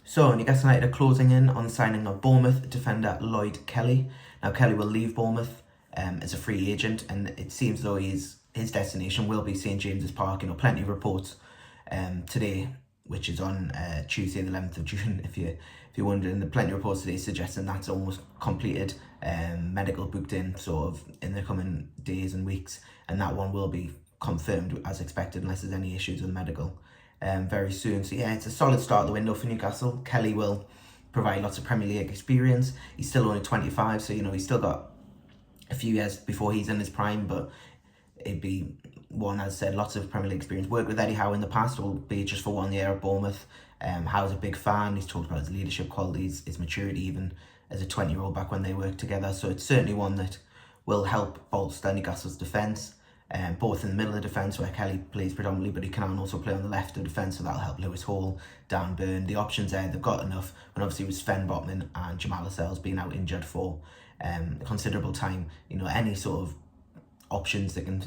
So Newcastle United are closing in on signing of Bournemouth defender Lloyd Kelly. Now Kelly will leave Bournemouth as a free agent, and it seems though his destination will be St James's Park. Plenty of reports today, which is on Tuesday the 11th of June. If you're wondering, the plenty of reports today suggesting that's almost completed. Medical booked in sort of in the coming days and weeks, and that one will be confirmed as expected unless there's any issues with medical very soon. So yeah, it's a solid start of the window for Newcastle. Kelly will provide lots of Premier League experience. He's still only 25, so he's still got a few years before he's in his prime, but it'd be one, as I said, lots of Premier League experience. Worked with Eddie Howe in the past, albeit just for 1 year at Bournemouth. Howe's a big fan. He's talked about his leadership qualities, his maturity, even as a 20-year-old back when they worked together. So it's certainly one that will help bolster Newcastle's defence, both in the middle of the defence where Kelly plays predominantly, but he can also play on the left of the defence, so that'll help Lewis Hall, Dan Burn. The options there, they've got enough, and obviously with Sven Botman and Jamal Lascelles being out injured for considerable time, any sort of options that can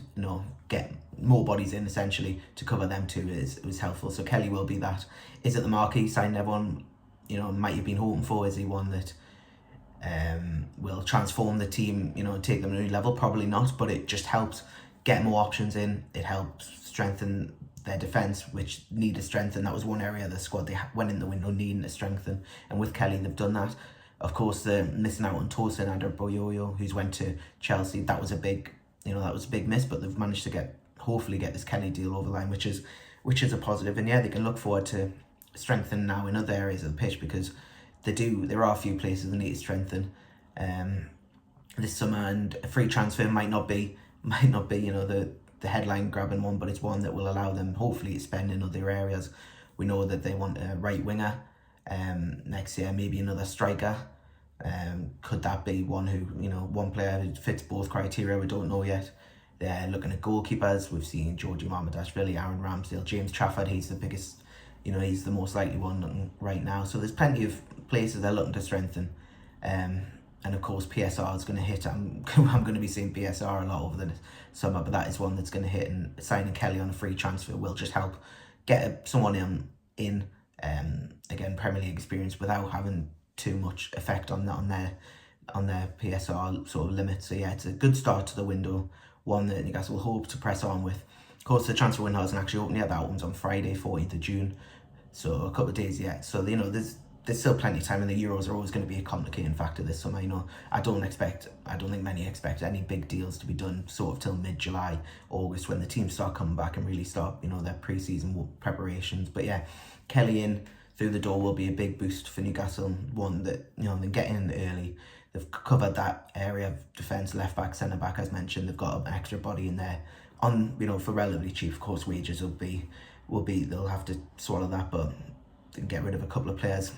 get more bodies in essentially to cover them too is helpful. So Kelly will be that. Is it the marquee signing everyone might have been hoping for? Is he one that will transform the team, take them to a new level? Probably not, but it just helps get more options in. It helps strengthen their defence, which needed strengthen. That was one area of the squad they went in the window needing to strengthen, and with Kelly they've done that. Of course, they're missing out on Tosin Adarboyoyo, who's went to Chelsea. That was a big miss, but they've managed to hopefully get this Kelly deal over the line, which is a positive. And yeah, they can look forward to strengthen now in other areas of the pitch, because there are a few places they need to strengthen this summer, and a free transfer might not be the headline grabbing one, but it's one that will allow them hopefully to spend in other areas. We know that they want a right winger next year, maybe another striker. Could that be one one player who fits both criteria? We don't know yet. They're looking at goalkeepers. We've seen Georgie Mamardashvili, Aaron Ramsdale, James Trafford. He's the biggest, he's the most likely one right now. So there's plenty of places they're looking to strengthen. And of course PSR is going to hit. I'm going to be seeing PSR a lot over the summer, but that is one that's going to hit, and signing Kelly on a free transfer will just help get someone in again, Premier League experience without having too much effect on their PSR sort of limit. So yeah, it's a good start to the window, one that Newcastle will hope to press on with. Of course, the transfer window hasn't actually opened yet. That opens on Friday, 14th of June, so a couple of days yet. So there's still plenty of time, and the Euros are always going to be a complicating factor this summer. I don't think many expect any big deals to be done sort of till mid-July, August, when the teams start coming back and really start their pre-season preparations. But yeah, Kelly in through the door will be a big boost for Newcastle, one that they get in early. They've covered that area of defence, left back, centre back, as mentioned. They've got an extra body in there on for relatively cheap. Of course, wages will be they'll have to swallow that, but they can get rid of a couple of players,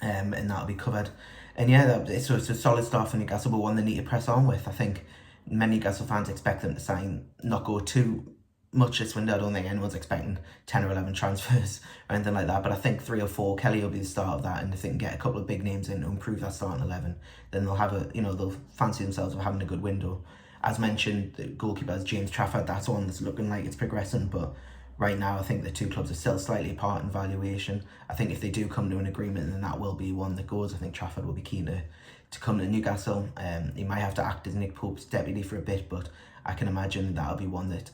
and that'll be covered. And yeah, it's a solid start for Newcastle, but one they need to press on with. I think many Newcastle fans expect them to not go too much this window. I don't think anyone's expecting 10 or 11 transfers or anything like that, but I think 3 or 4, Kelly will be the start of that, and if they can get a couple of big names in to improve that starting 11, then they'll have they'll fancy themselves with having a good window. As mentioned, the goalkeeper is James Trafford. That's one that's looking like it's progressing, but right now I think the two clubs are still slightly apart in valuation. I think if they do come to an agreement, then that will be one that goes. I think Trafford will be keen to come to Newcastle. He might have to act as Nick Pope's deputy for a bit, but I can imagine that'll be one that,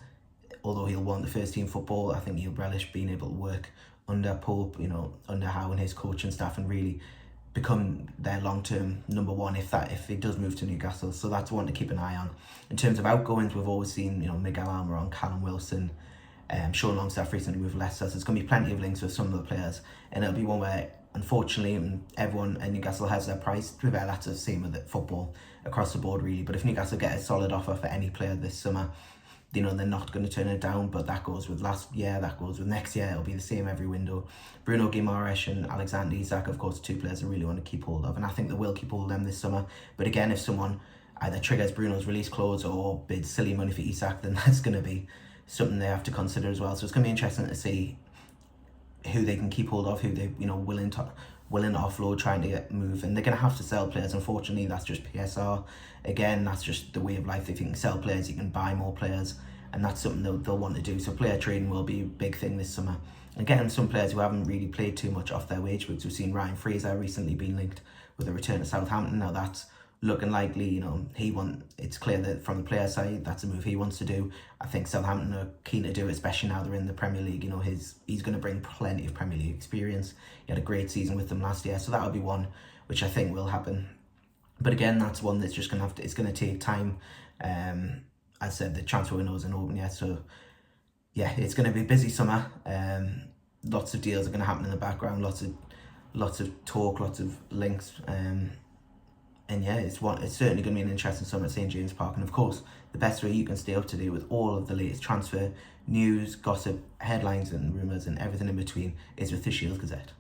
although he'll want the first team football, I think he'll relish being able to work under Pope, under Howe and his coaching staff, and really become their long-term number one if he does move to Newcastle. So that's one to keep an eye on. In terms of outgoings, we've always seen Miguel Almiron, Callum Wilson, Sean Longstaff recently moved Leicester. So there's going to be plenty of links with some of the players, and it'll be one where, unfortunately, everyone in Newcastle has their price. To be fair, that's the same with football across the board really, but if Newcastle get a solid offer for any player this summer, they're not going to turn it down. But that goes with last year, that goes with next year. It'll be the same every window. Bruno Guimaraes and Alexander Isak, of course, two players I really want to keep hold of, and I think they will keep hold of them this summer. But again, if someone either triggers Bruno's release clause or bids silly money for Isak, then that's going to be something they have to consider as well. So it's going to be interesting to see who they can keep hold of, who they willing to offload, trying to get move, and they're going to have to sell players. Unfortunately, that's just PSR. Again, that's just the way of life. If you can sell players, you can buy more players, and that's something they'll want to do. So player trading will be a big thing this summer. and getting some players who haven't really played too much off their wage books. We've seen Ryan Fraser recently being linked with a return to Southampton. Now that's looking likely. You know, it's clear that from the player side, that's a move he wants to do. I think Southampton are keen to do it, especially now they're in the Premier League. You know, he's going to bring plenty of Premier League experience. He had a great season with them last year, so that'll be one which I think will happen. But again, that's one that's just it's going to take time. As I said, the transfer window isn't open yet, so yeah, it's going to be a busy summer. Lots of deals are going to happen in the background. Lots of talk, lots of links. And yeah, it's certainly going to be an interesting summer at St James Park. And of course, the best way you can stay up to date with all of the latest transfer news, gossip, headlines and rumours and everything in between is with the Shield Gazette.